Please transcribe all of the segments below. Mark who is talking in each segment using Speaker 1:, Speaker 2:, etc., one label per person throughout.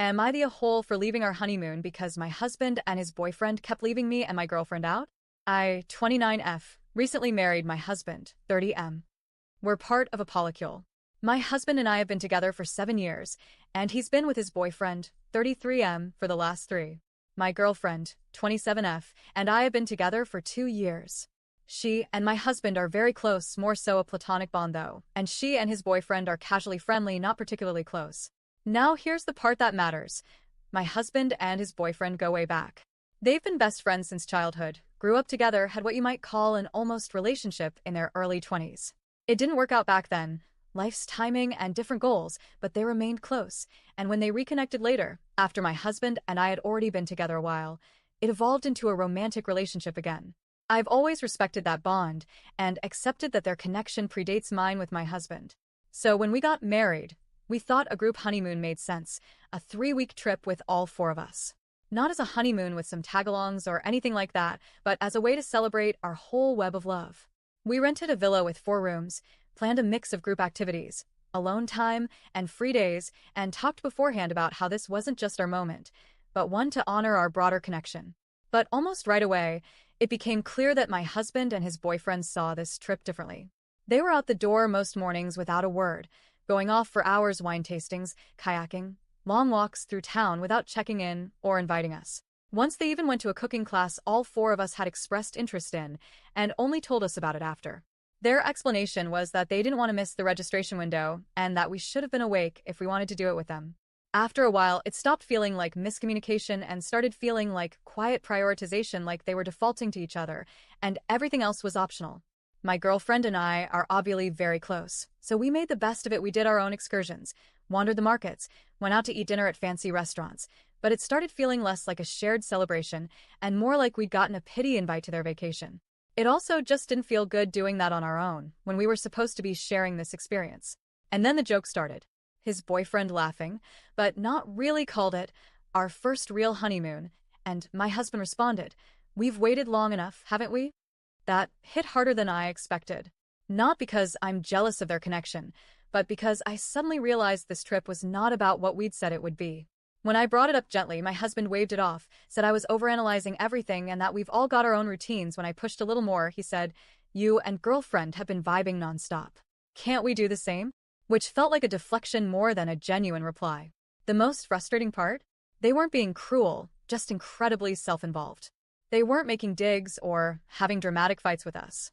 Speaker 1: Am I the a-hole for leaving our honeymoon because my husband and his boyfriend kept leaving me and my girlfriend out? I, 29F, recently married my husband, 30M. We're part of a polycule. My husband and I have been together for 7 years, and he's been with his boyfriend, 33M, for the last 3. My girlfriend, 27F, and I have been together for 2 years. She and my husband are very close, more so a platonic bond though, and she and his boyfriend are casually friendly, not particularly close. Now here's the part that matters. My husband and his boyfriend go way back. They've been best friends since childhood, grew up together, had what you might call an almost relationship in their early 20s. It didn't work out back then, life's timing and different goals, but they remained close, and when they reconnected later, after my husband and I had already been together a while, it evolved into a romantic relationship again. I've always respected that bond, and accepted that their connection predates mine with my husband. So when we got married, we thought a group honeymoon made sense, a 3-week trip with all 4 of us. Not as a honeymoon with some tagalongs or anything like that, but as a way to celebrate our whole web of love. We rented a villa with 4 rooms, planned a mix of group activities, alone time, and free days, and talked beforehand about how this wasn't just our moment, but one to honor our broader connection. But almost right away, it became clear that my husband and his boyfriend saw this trip differently. They were out the door most mornings without a word, going off for hours wine tastings, kayaking, long walks through town without checking in or inviting us. Once they even went to a cooking class all 4 of us had expressed interest in, and only told us about it after. Their explanation was that they didn't want to miss the registration window, and that we should have been awake if we wanted to do it with them. After a while, it stopped feeling like miscommunication and started feeling like quiet prioritization, like they were defaulting to each other, and everything else was optional. My girlfriend and I are obviously very close, so we made the best of it. We did our own excursions, wandered the markets, went out to eat dinner at fancy restaurants, but it started feeling less like a shared celebration and more like we'd gotten a pity invite to their vacation. It also just didn't feel good doing that on our own when we were supposed to be sharing this experience. And then the joke started. His boyfriend laughing, but not really, called it our first real honeymoon, and my husband responded, "We've waited long enough, haven't we?" That hit harder than I expected. Not because I'm jealous of their connection, but because I suddenly realized this trip was not about what we'd said it would be. When I brought it up gently, my husband waved it off, said I was overanalyzing everything and that we've all got our own routines. When I pushed a little more, he said, "You and girlfriend have been vibing nonstop. Can't we do the same?" Which felt like a deflection more than a genuine reply. The most frustrating part? They weren't being cruel, just incredibly self-involved. They weren't making digs or having dramatic fights with us.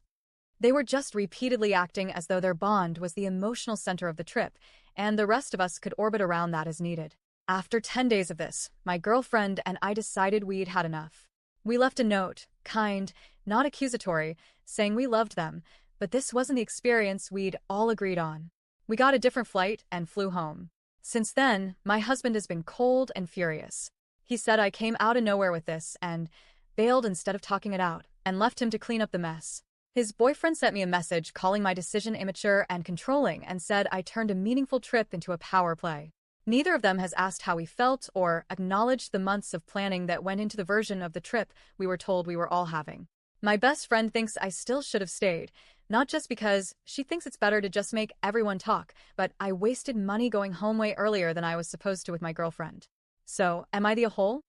Speaker 1: They were just repeatedly acting as though their bond was the emotional center of the trip, and the rest of us could orbit around that as needed. After 10 days of this, my girlfriend and I decided we'd had enough. We left a note, kind, not accusatory, saying we loved them, but this wasn't the experience we'd all agreed on. We got a different flight and flew home. Since then, my husband has been cold and furious. He said I came out of nowhere with this and bailed instead of talking it out, and left him to clean up the mess. His boyfriend sent me a message calling my decision immature and controlling and said I turned a meaningful trip into a power play. Neither of them has asked how we felt or acknowledged the months of planning that went into the version of the trip we were told we were all having. My best friend thinks I still should have stayed, not just because she thinks it's better to just make everyone talk, but I wasted money going home way earlier than I was supposed to with my girlfriend. So, am I the a-hole?